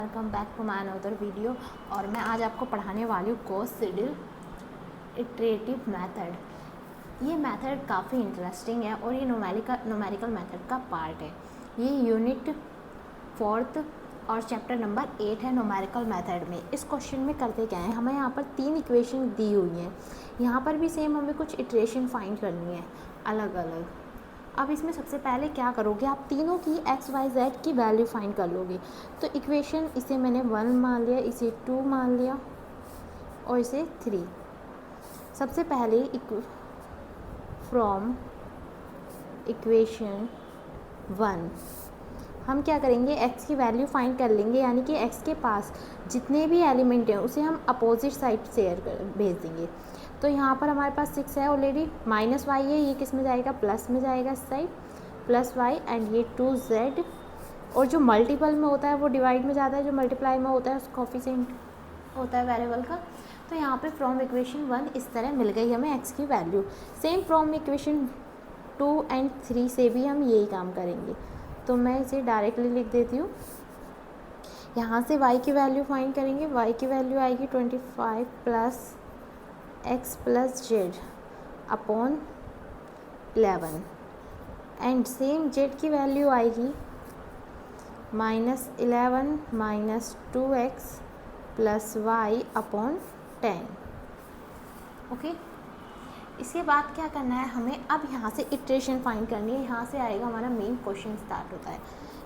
Welcome back to my another video. और मैं आज आपको पढ़ाने वाली हूँ गॉस सीडल इटरेटिव मेथड। ये मेथड काफ़ी इंटरेस्टिंग है और ये न्यूमेरिकल मेथड का पार्ट है। ये यूनिट 4 और चैप्टर नंबर 8 है न्यूमेरिकल मेथड में। इस क्वेश्चन में करते क्या है, हमें यहाँ पर 3 इक्वेशन दी हुई हैं। यहाँ पर भी सेम हमें कुछ इटरेशन फाइंड करनी है अलग अलग। अब इसमें सबसे पहले क्या करोगे, आप तीनों की एक्स वाई जेड की वैल्यू फाइंड कर लोगे। तो इक्वेशन इसे मैंने 1 मान लिया, इसे 2 मान लिया और इसे 3। सबसे पहले फ्रॉम इक्वेशन 1 हम क्या करेंगे, x की वैल्यू फाइंड कर लेंगे, यानी कि x के पास जितने भी एलिमेंट हैं उसे हम अपोजिट साइड से भेज देंगे। तो यहाँ पर हमारे पास 6 है ऑलरेडी, माइनस वाई है, ये किस में जाएगा, प्लस में जाएगा इस साइड, प्लस वाई, एंड ये 2z। और जो मल्टीपल में होता है वो डिवाइड में जाता है, जो मल्टीप्लाई में होता है उसका कोफिशिएंट होता है वेरिएबल का। तो यहाँ पे फ्रॉम इक्वेशन 1 इस तरह मिल गई हमें x की value. Same from equation 2 and 3 से भी हम यही काम करेंगे। तो मैं इसे डायरेक्टली लिख देती हूँ। यहाँ से y की वैल्यू फाइंड करेंगे, y की वैल्यू आएगी 25 plus x plus z upon 11, and same z की वैल्यू आएगी -11 minus 2x plus y upon 10। Okay, इसके बाद क्या करना है हमें, अब यहाँ से इटरेशन फाइंड करनी है। यहाँ से आएगा हमारा मेन क्वेश्चन स्टार्ट होता है।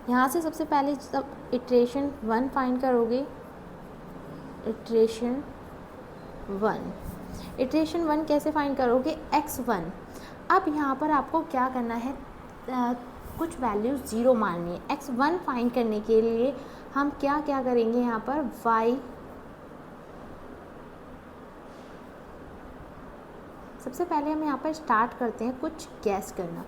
यहाँ से सबसे पहले जब इटरेशन 1 फाइंड करोगे, इटरेशन 1 कैसे फाइंड करोगे, x1। अब यहाँ पर आपको क्या करना है, कुछ वैल्यूज 0 माननी है। x1 फाइंड करने के लिए हम क्या क्या करेंगे, यहाँ पर y, सबसे पहले हम यहाँ पर स्टार्ट करते हैं कुछ गैस करना।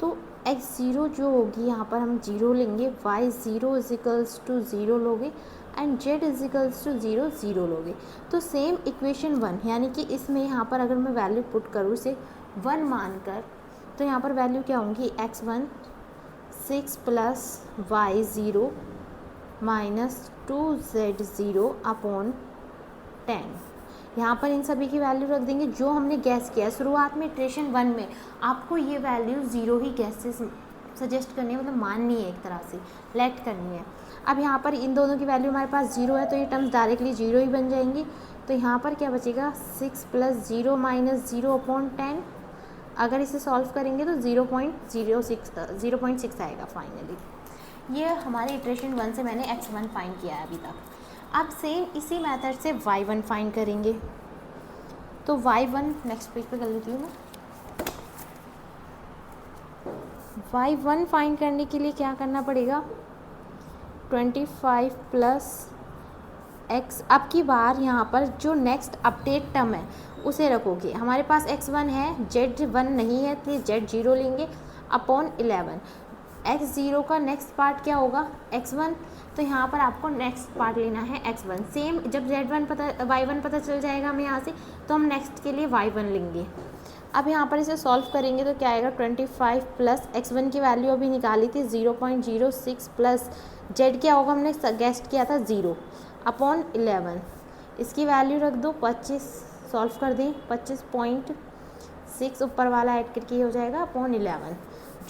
तो x0 जो होगी यहाँ पर हम 0 लेंगे, y0 इजिकल्स टू 0 लोगे, एंड z इजिकल्स टू 0 0 लोगे। तो सेम इक्वेशन 1, यानी कि इसमें यहाँ पर अगर मैं वैल्यू पुट करूँ इसे 1 मानकर, तो यहाँ पर वैल्यू क्या होंगी, x1 6 plus y0 minus 2z0 upon 10। यहाँ पर इन सभी की वैल्यू रख देंगे जो हमने गैस किया है। शुरुआत में इटरेशन 1 में आपको ये वैल्यू 0 ही गैस से सजेस्ट करनी है, मतलब माननी है, एक तरह से लेट करनी है। अब यहाँ पर इन दोनों की वैल्यू हमारे पास 0 है, तो ये टर्म्स डायरेक्टली 0 ही बन जाएंगी। तो यहाँ पर क्या बचेगा, 6 प्लस 0 माइनस 0 अपॉन 10। अगर इसे सॉल्व करेंगे तो 0.6 आएगा फाइनली। ये हमारे इटरेशन 1 से मैंने x1 फाइंड किया है अभी तक। अब सेम इसी मेथड से y1 फाइंड करेंगे। तो y1 नेक्स्ट पेज पे कर लेती हूँ मैं। y1 फाइंड करने के लिए क्या करना पड़ेगा, 25 प्लस x। अब की बार यहाँ पर जो नेक्स्ट अपडेट टर्म है उसे रखोगे। हमारे पास x1 है, z1 नहीं है, तो z0 लेंगे अपॉन 11। x0 का नेक्स्ट पार्ट क्या होगा, x1। तो यहाँ पर आपको नेक्स्ट पार्ट लेना है x1। सेम जब y1 पता चल जाएगा हमें यहाँ से, तो हम नेक्स्ट के लिए y1 लेंगे। अब यहाँ पर इसे सॉल्व करेंगे तो क्या आएगा, 25 प्लस x1 की वैल्यू अभी निकाली थी 0.06 प्लस z क्या होगा, हमने गेस्ट किया था 0 अपॉन 11। इसकी वैल्यू रख दो 25, सॉल्व कर दें 25.6 ऊपर वाला ऐड करके हो जाएगा अपॉन 11।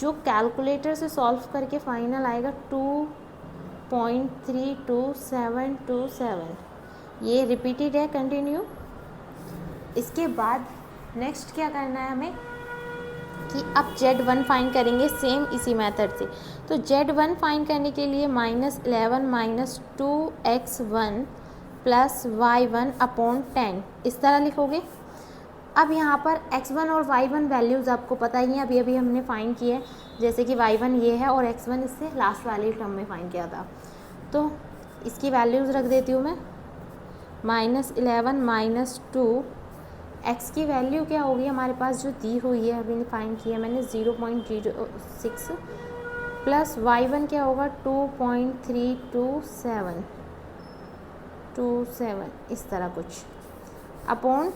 जो कैलकुलेटर से सॉल्व करके फाइनल आएगा 2.32727। ये रिपीटेड है, कंटिन्यू। इसके बाद नेक्स्ट क्या करना है हमें कि अब z1 फाइंड करेंगे सेम इसी मेथड से। तो z1 फाइंड करने के लिए -11 minus 2x1 plus y1 upon 10 इस तरह लिखोगे। अब यहाँ पर x1 और y1 वैल्यूज़ आपको पता ही है, अभी हमने फाइंड किए हैं। जैसे कि y1 ये है और x1 इससे लास्ट वाले टर्म में फाइंड किया था। तो इसकी वैल्यूज़ रख देती हूँ मैं, -11 माइनस 2, x की वैल्यू क्या होगी हमारे पास जो दी हुई है, अभी फाइंड किया मैंने 0.06, प्लस y1 क्या होगा 2.327 इस तरह कुछ अपॉन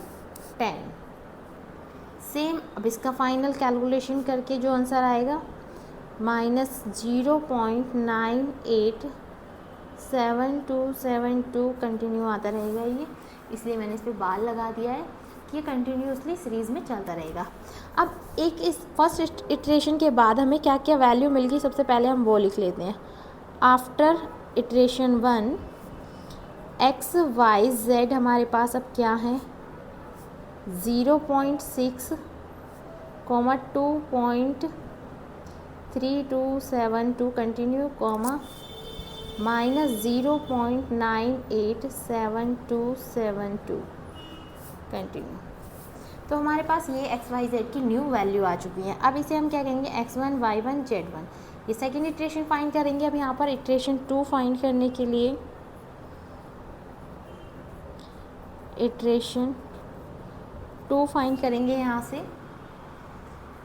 10। सेम अब इसका फाइनल कैलकुलेशन करके जो आंसर आएगा -0.98 7272 कंटिन्यू आता रहेगा ये, इसलिए मैंने इस पर बार लगा दिया है कि ये कंटिन्यूसली सीरीज़ में चलता रहेगा। अब एक इस फर्स्ट इटरेशन के बाद हमें क्या क्या वैल्यू मिल गई, सबसे पहले हम वो लिख लेते हैं। After iteration 1 x y z हमारे पास अब क्या है 0.6, 2.3272 कंटिन्यू, -0.987272 कंटिन्यू। तो हमारे पास ये एक्स वाई जेड की न्यू वैल्यू आ चुकी है। अब इसे हम क्या कहेंगे x1 y1 z1। ये सेकेंड इटरेशन फाइंड करेंगे। अब यहाँ पर इटरेशन 2 फाइंड करने के लिए इटरेशन 2 फाइंड करेंगे। यहाँ से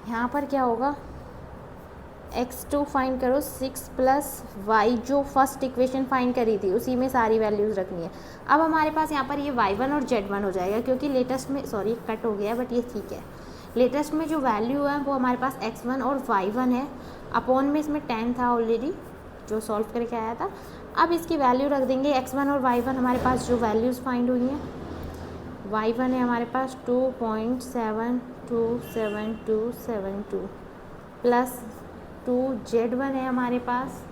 यहाँ पर क्या होगा x2 फाइंड करो 6 + y, जो फर्स्ट इक्वेशन फाइंड करी थी उसी में सारी वैल्यूज़ रखनी है। अब हमारे पास यहाँ पर ये y1 और z1 हो जाएगा, क्योंकि लेटेस्ट में सॉरी कट हो गया बट ये ठीक है। लेटेस्ट में जो वैल्यू है वो हमारे पास x1 और y1 है। अपॉन में इसमें 10 था ऑलरेडी जो सॉल्व करके आया था। अब इसकी वैल्यू रख देंगे x1 और y1 हमारे पास जो वैल्यूज़ फाइंड हुई हैं। y1 है हमारे पास 2.727272 प्लस 2 z1 है हमारे पास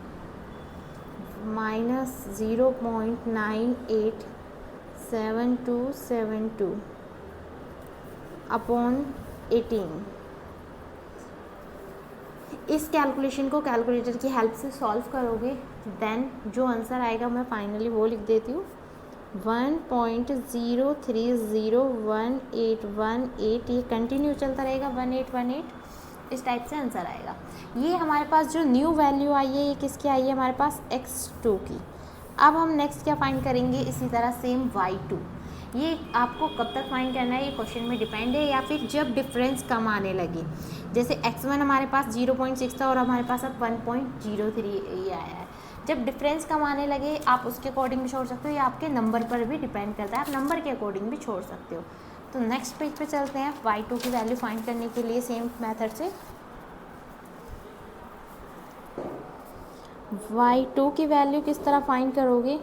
-0.987272 अपॉन 18। इस कैलकुलेशन को कैलकुलेटर की हेल्प से सॉल्व करोगे, देन जो आंसर आएगा मैं फाइनली वो लिख देती हूँ 1.030181। ये कंटिन्यू चलता रहेगा 1818, इस टाइप से आंसर आएगा। ये हमारे पास जो न्यू वैल्यू आई है ये किसकी आई है हमारे पास x2 की। अब हम नेक्स्ट क्या फाइंड करेंगे, इसी तरह सेम y2। ये आपको कब तक फाइंड करना है ये क्वेश्चन में डिपेंड है, या फिर जब डिफरेंस कम आने लगे। जैसे x1 हमारे पास 0.6 था और हमारे पास अब 1.03 ये आया है। जब डिफरेंस कम आने लगे आप उसके अकॉर्डिंग भी छोड़ सकते हो, या आपके नंबर पर भी डिपेंड करता है, आप नंबर के अकॉर्डिंग भी छोड़ सकते हो। तो नेक्स्ट पेज पे चलते हैं y2 की वैल्यू फाइंड करने के लिए सेम मेथड से। y2 की वैल्यू किस तरह फाइंड करोगे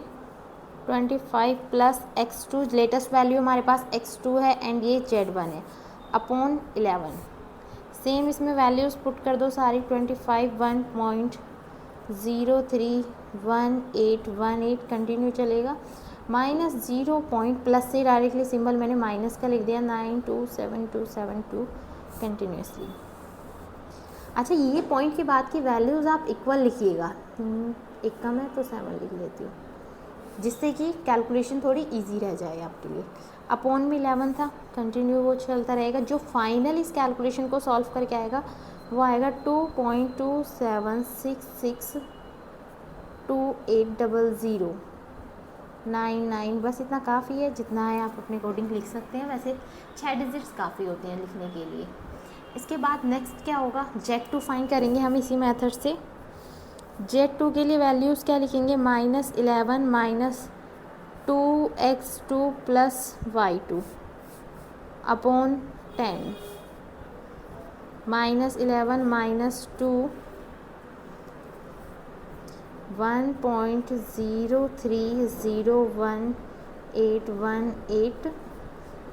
25 + x2, लेटेस्ट वैल्यू हमारे पास x2 है एंड ये z1 है, अपॉन 11। सेम इसमें वैल्यूज़ पुट कर दो सारी। 25 1.031818 कंटिन्यू चलेगा, -0 प्लस से डायरेक्टली सिंबल मैंने माइनस का लिख दिया 927272 कंटिन्यूसली। अच्छा ये पॉइंट के बाद की वैल्यूज़ आप इक्वल लिखिएगा, एक कम है तो 7 लिख लेती हूँ, जिससे कि कैलकुलेशन थोड़ी इजी रह जाए आपके लिए। अपॉन में 11 था, कंटिन्यू वो चलता रहेगा। जो फाइनल इस कैलकुलेशन को सॉल्व करके आएगा वो आएगा 2.2766280099। बस इतना काफ़ी है, जितना है आप अपने अकॉर्डिंग लिख सकते हैं। वैसे 6 डिजिट्स काफ़ी होते हैं लिखने के लिए। इसके बाद नेक्स्ट क्या होगा, z2 फाइंड करेंगे हम इसी मेथड से। z2 के लिए वैल्यूज़ क्या लिखेंगे -11 2x2 + y2 upon 10 -11 -2 1.03011818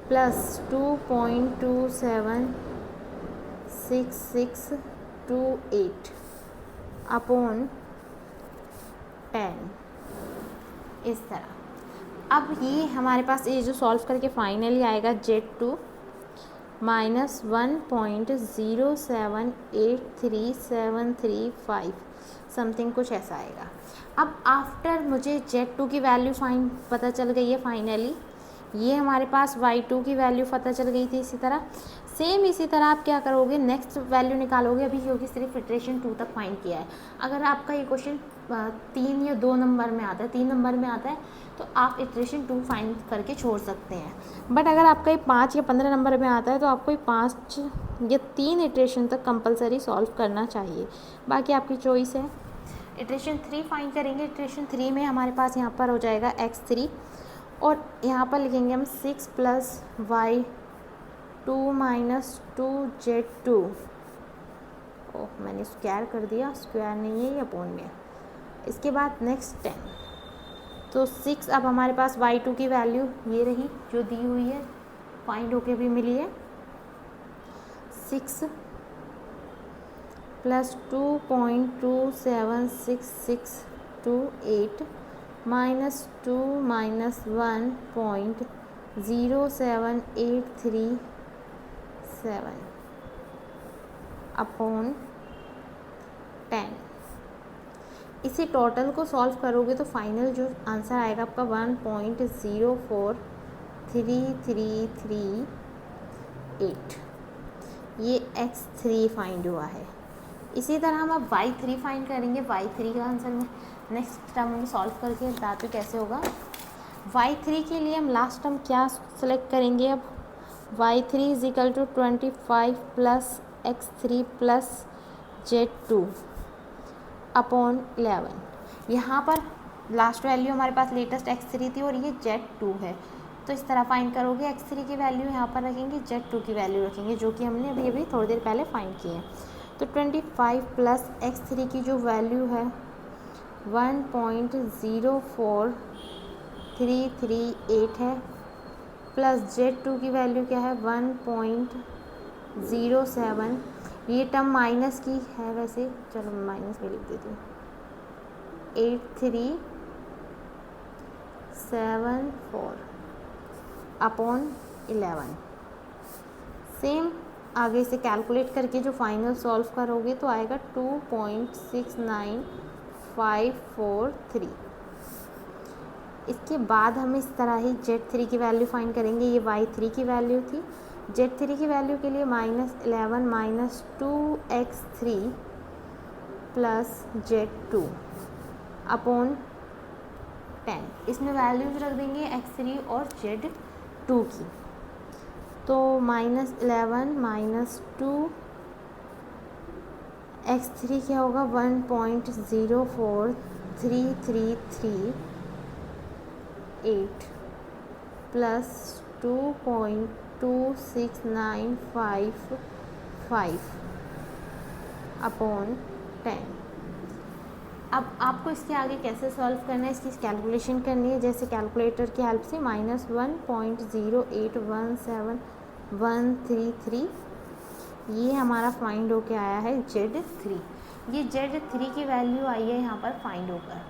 plus 2.276628 upon 10, इस तरह। अब ये हमारे पास ये जो सॉल्व करके फाइनली आएगा z2 -1.07837335 समथिंग कुछ ऐसा आएगा। अब आफ्टर मुझे z2 की वैल्यू पता चल गई है फाइनली। ये हमारे पास y2 की वैल्यू पता चल गई थी। इसी तरह सेम इसी तरह आप क्या करोगे, नेक्स्ट वैल्यू निकालोगे। अभी क्योंकि सिर्फ इटरेशन 2 तक फाइंड किया है। अगर आपका ये क्वेश्चन 3 या 2 नंबर में आता है, 3 नंबर में आता है, तो आप इटरेशन 2 फाइंड करके छोड़ सकते हैं। बट अगर आपका ये 5 या 15 नंबर में आता है तो आपको 5 या 3 इटरेशन तक कंपलसरी सॉल्व करना चाहिए, बाकी आपकी चॉइस है। इटरेशन 3 फाइंड करेंगे। इटरेशन 3 में हमारे पास यहाँ पर हो जाएगा x3 और यहाँ पर लिखेंगे हम 6 + y2 - 2z2। ओह मैंने स्क्वायर कर दिया, स्क्वायर नहीं है ये अपॉन में। इसके बाद नेक्स्ट 10 तो 6 अब हमारे पास y2 की वैल्यू ये रही जो दी हुई है, फाइंड होके भी मिली है। 6 प्लस 2.27628 माइनस 2 माइनस 1.07837 अपॉन 10। इसी टोटल को सॉल्व करोगे तो फाइनल जो आंसर आएगा आपका 1.0433338। ये x3 फाइंड हुआ है। इसी तरह हम अब y3 फाइंड करेंगे। y3 का आंसर में नेक्स्ट टर्म में सॉल्व करके बताते कैसे होगा। y3 के लिए हम लास्ट टर्म क्या सेलेक्ट करेंगे अब, y3 is equal to 25 plus x3 plus z2 upon 11। यहाँ पर लास्ट वैल्यू हमारे पास लेटेस्ट x3 थी और ये z2 है, तो इस तरह फाइंड करोगे। x3 की वैल्यू यहाँ पर रखेंगे, z2 की वैल्यू रखेंगे, जो कि हमने अभी थोड़ी देर पहले फाइंड की है। तो 25 प्लस x3 की जो वैल्यू है 1.04338 है, प्लस z2 की वैल्यू क्या है 1.07। ये टर्म माइनस की है वैसे, चलो मैं माइनस में लिख देती हूँ, 8374 अपॉन 11। सेम आगे से कैलकुलेट करके जो फाइनल सॉल्व करोगे तो आएगा 2.69543। इसके बाद हम इस तरह ही z3 की वैल्यू फाइंड करेंगे। ये y3 की वैल्यू थी, z3 की वैल्यू के लिए -11 minus 2x3 plus z2 upon 10। इसमें वैल्यूज रख देंगे x3 और z2 की। तो -11 माइनस 2x3 क्या होगा 1.0433338 प्लस 2.26955 अपॉन 10। अब आपको इसके आगे कैसे सॉल्व करना है, इसकी कैलकुलेशन करनी है। जैसे कैलकुलेटर की हेल्प से -1.0817133, ये हमारा फाइंड होके आया है z3। ये z3 की वैल्यू आई है यहाँ पर फाइंड होकर।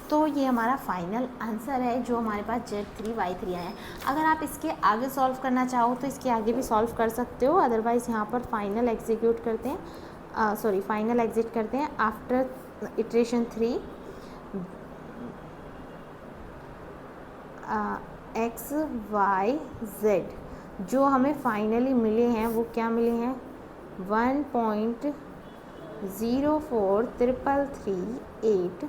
तो ये हमारा फाइनल आंसर है जो हमारे पास z3 y3 आया है। अगर आप इसके आगे सॉल्व करना चाहो तो इसके आगे भी सॉल्व कर सकते हो, अदरवाइज़ यहाँ पर फाइनल एग्जीक्यूट करते हैं, फाइनल एग्जिट करते हैं after iteration 3 x y z। जो हमें फाइनली मिले हैं वो क्या मिले हैं 1.0433338,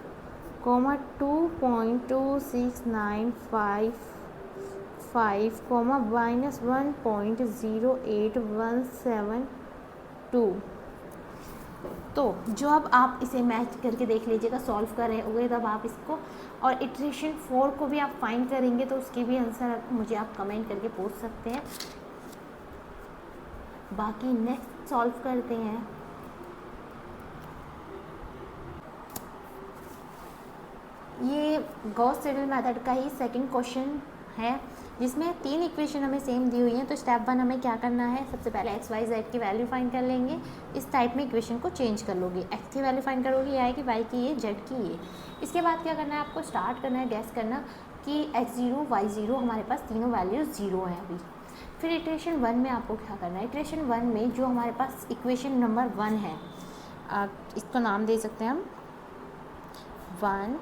2.26955, -1.08172। तो जो अब आप इसे मैच करके देख लीजिएगा, सॉल्व कर रहे होंगे तब आप इसको, और इटरेशन 4 को भी आप फाइंड करेंगे तो उसके भी आंसर मुझे आप कमेंट करके पूछ सकते हैं। बाकी नेक्स्ट सॉल्व करते हैं। ये गॉस सीडल मेथड का ही सेकंड क्वेश्चन है, जिसमें 3 इक्वेशन हमें सेम दी हुई हैं। तो स्टेप 1 हमें क्या करना है, सबसे पहले x y z की वैल्यू फाइंड कर लेंगे। इस टाइप में इक्वेशन को चेंज कर लोगे, x की वैल्यू फाइंड करोगे ये आएगी, y की ये, z की ये। इसके बाद क्या करना है, आपको स्टार्ट करना है गैस करना कि x0 y0 हमारे पास तीनों वैल्यूज़ 0 हैं अभी। फिर इटरेशन 1 में आपको क्या करना है, इटरेशन 1 में जो हमारे पास इक्वेशन नंबर 1 है, इसको नाम दे सकते हैं हम 1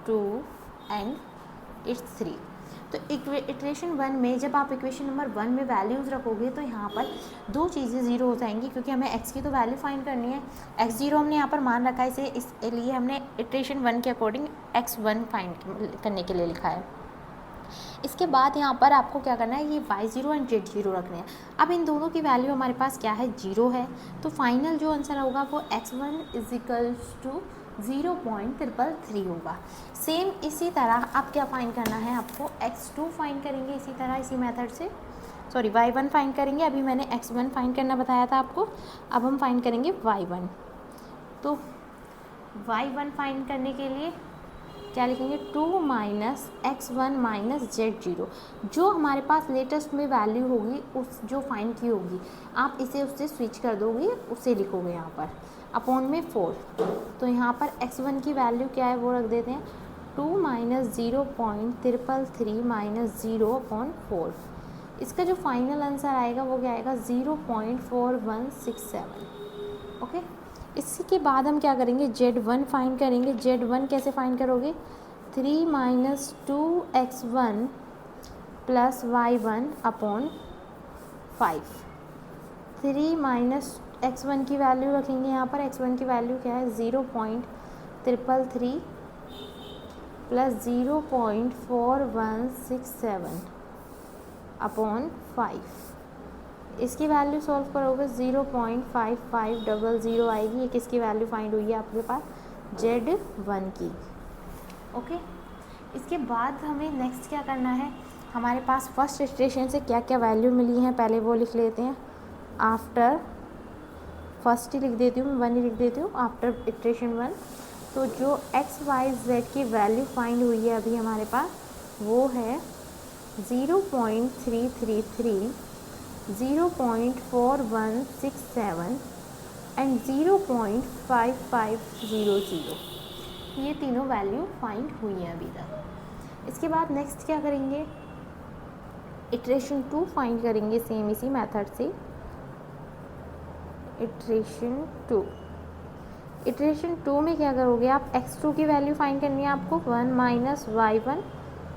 2 एंड इट्स 3। तो इटरेशन 1 में जब आप इक्वेशन नंबर 1 में वैल्यूज़ रखोगे तो यहाँ पर 2 चीज़ें 0 हो जाएंगी, क्योंकि हमें x की तो वैल्यू फाइंड करनी है। x0 हमने यहाँ पर मान रखा है, इसे इसलिए हमने इटरेशन 1 के अकॉर्डिंग x1 फाइंड करने के लिए लिखा है। इसके बाद यहाँ पर आपको क्या करना है, ये y0 एंड z0 रखने हैं। अब इन दोनों की वैल्यू हमारे पास क्या है 0 है, तो फाइनल जो आंसर होगा वो x1 इज इक्वल्स टू 0.333 होगा। सेम इसी तरह अब क्या फाइंड करना है आपको, x2 फाइंड करेंगे इसी तरह, इसी मेथड से, सॉरी y1 फाइंड करेंगे। अभी मैंने x1 फाइंड करना बताया था आपको, अब हम फाइंड करेंगे y1। तो y1 फाइंड करने के लिए क्या लिखेंगे, 2 माइनस x1 माइनस z0, जो हमारे पास लेटेस्ट में वैल्यू होगी उस जो फाइंड की होगी आप इसे उससे स्विच कर दोगे, उसे लिखोगे यहाँ पर अपॉन में 4। तो यहाँ पर x1 की वैल्यू क्या है वो रख देते हैं, 2 माइनस 0.333 माइनस 0/4। इसका जो फाइनल आंसर आएगा वो क्या आएगा, 0.4167। ओके, इसके बाद हम क्या करेंगे, z1 फाइंड करेंगे। z1 कैसे फाइंड करोगे, 3 minus 2x1 plus y1 upon 5। 3 minus x1 की वैल्यू रखेंगे यहाँ पर, x1 की वैल्यू क्या है, 0.333 प्लस 0.4167 अपॉन 5। इसकी वैल्यू सॉल्व करोगे 0.5500 आएगी। ये किसकी वैल्यू फाइंड हुई है आपके पास, z1 की। ओके, इसके बाद हमें नेक्स्ट क्या करना है, हमारे पास फर्स्ट इटरेशन से क्या क्या वैल्यू मिली हैं पहले वो लिख लेते हैं। आफ्टर फर्स्ट ही लिख देती हूँ, 1 ही लिख देती हूँ, आफ्टर इटरेशन 1। तो जो x y z की वैल्यू फाइंड हुई है अभी हमारे पास वो है 0.333, 0.4167 एंड 0.5500। ये तीनों वैल्यू फाइंड हुई है अभी तक। इसके बाद नेक्स्ट क्या करेंगे, इटरेशन 2 फाइंड करेंगे सेम इसी मेथड से। इटरेशन 2 में क्या करोगे आप, x2 की वैल्यू फाइंड करनी है आपको, 1 माइनस y1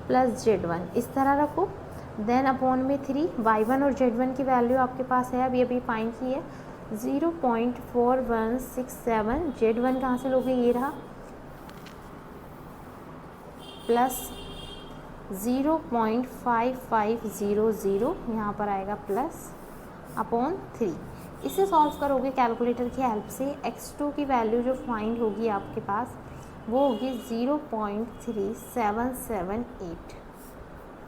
प्लस z1 इस तरह रखो। देन अपॉन में 3, y1 और z1 की वैल्यू आपके पास है अभी फाइंड की है 0.4167। z1 कहाँ से लोगे, ये रहा, प्लस 0.5500 यहाँ पर आएगा प्लस अपॉन 3। इसे सॉल्व करोगे कैलकुलेटर की हेल्प से। x2 की वैल्यू जो फाइंड होगी आपके पास वो होगी 0.3778।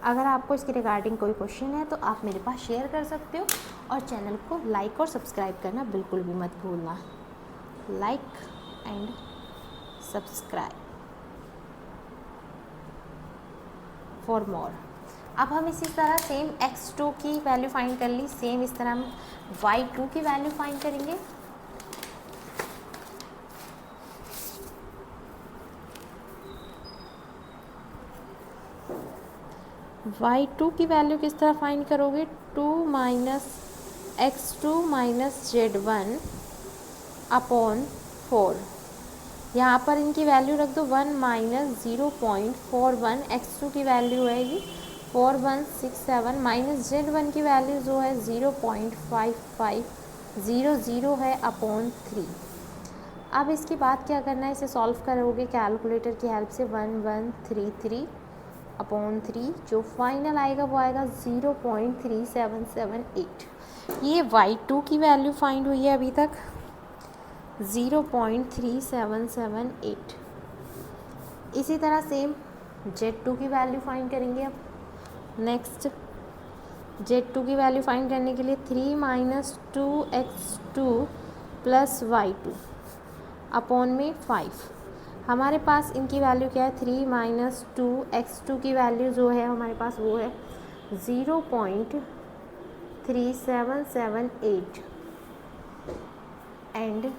अगर आपको इसके रिगार्डिंग कोई क्वेश्चन है तो आप मेरे पास शेयर कर सकते हो, और चैनल को लाइक और सब्सक्राइब करना बिल्कुल भी मत भूलना। Like and subscribe for more. अब हम इसी तरह सेम x2 की वैल्यू फाइंड कर ली, सेम इस तरह हम y2 की वैल्यू फाइंड करेंगे। y2 की वैल्यू किस तरह फाइंड करोगे, 2 minus x2 minus z1 upon 4। यहाँ पर इनकी वैल्यू रख दो, 1 माइनस 0.41, x2 की वैल्यू है ये 4167, माइनस z1 की वैल्यू जो है 0.5500 है अपॉन 3। अब इसके बाद क्या करना है, इसे सॉल्व करोगे कैलकुलेटर की हेल्प से, 1133 अपॉन 3, जो फाइनल आएगा वो आएगा 0.3778। ये y2 की वैल्यू फाइंड हुई है अभी तक 0.3778। इसी तरह सेम z2 की वैल्यू फाइंड करेंगे। अब नेक्स्ट z2 की वैल्यू फाइंड करने के लिए 3 minus 2x2 plus y2 upon में 5। हमारे पास इनकी वैल्यू क्या है, 3 माइनस 2x2 की वैल्यू जो है हमारे पास वो है 0.3778 एंड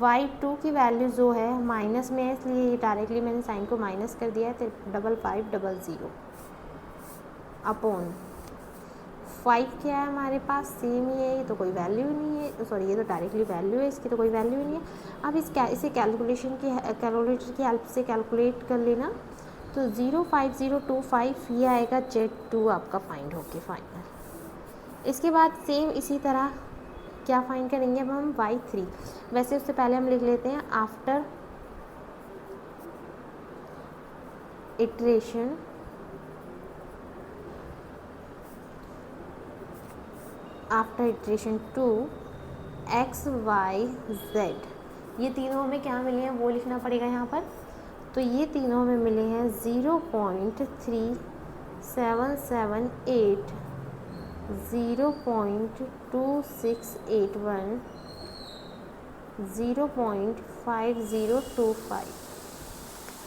y2 की वैल्यू जो है माइनस में है, इसलिए ये डायरेक्टली मैंने साइन को माइनस कर दिया है, तो 5500 अपॉन 5 क्या है हमारे पास, सेम ही है, ये तो कोई वैल्यू नहीं है, सॉरी ये तो डायरेक्टली वैल्यू है, इसकी तो कोई वैल्यू नहीं है। अब इसे कैलकुलेटर की हेल्प से कैलकुलेट कर लेना, तो 05025 ये आएगा z2 आपका फाइंड होके फाइनल। इसके बाद सेम इसी तरह क्या फाइंड करेंगे अब हम, y3। वैसे उससे पहले हम लिख लेते हैं after iteration after iteration 2 x y z, ये तीनों हमें क्या मिले हैं वो लिखना पड़ेगा यहाँ पर। तो ये तीनों हमें मिले हैं 0.3778, 0.2681 0.5025।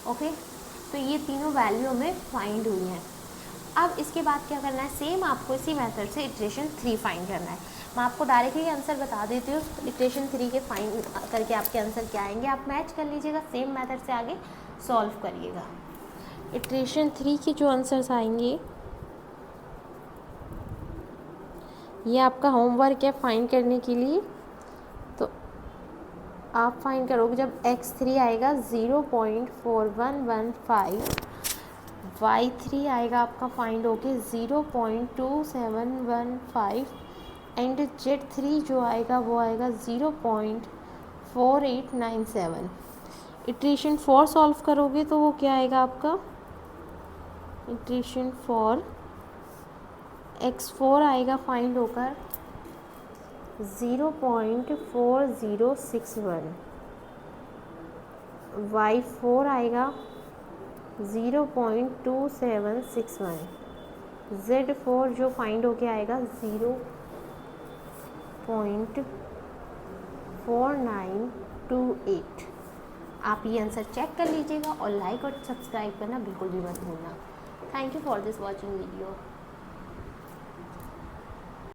ओके, तो ये तीनों वैल्यू हमें फाइंड हुई हैं। अब इसके बाद क्या करना है, सेम आपको इसी मेथड से इटरेशन 3 फाइंड करना है। मैं आपको डायरेक्टली आंसर बता देती हूँ, इटरेशन 3 के फाइंड करके आपके आंसर क्या आएंगे, आप मैच कर लीजिएगा, सेम मेथड से आगे सॉल्व करिएगा। इटरेशन 3 के जो आंसर्स आएंगे, ये आपका होमवर्क है फाइंड करने के लिए। तो आप फाइंड करोगे, जब x3 आएगा 0.4115, y3 आएगा आपका फाइंड होके 0.2715 एंड z3 जो आएगा वो आएगा 0.4897। इटरेशन 4 सॉल्व करोगे तो वो क्या आएगा आपका, इटरेशन 4 x4 आएगा फाइंड होकर 0.4061, y4 आएगा 0.2761, z4 जो फाइंड होके आएगा 0.4928। आप ये आंसर चेक कर लीजिएगा और लाइक और सब्सक्राइब करना बिल्कुल भी मत भूलना। Thank you for this watching video.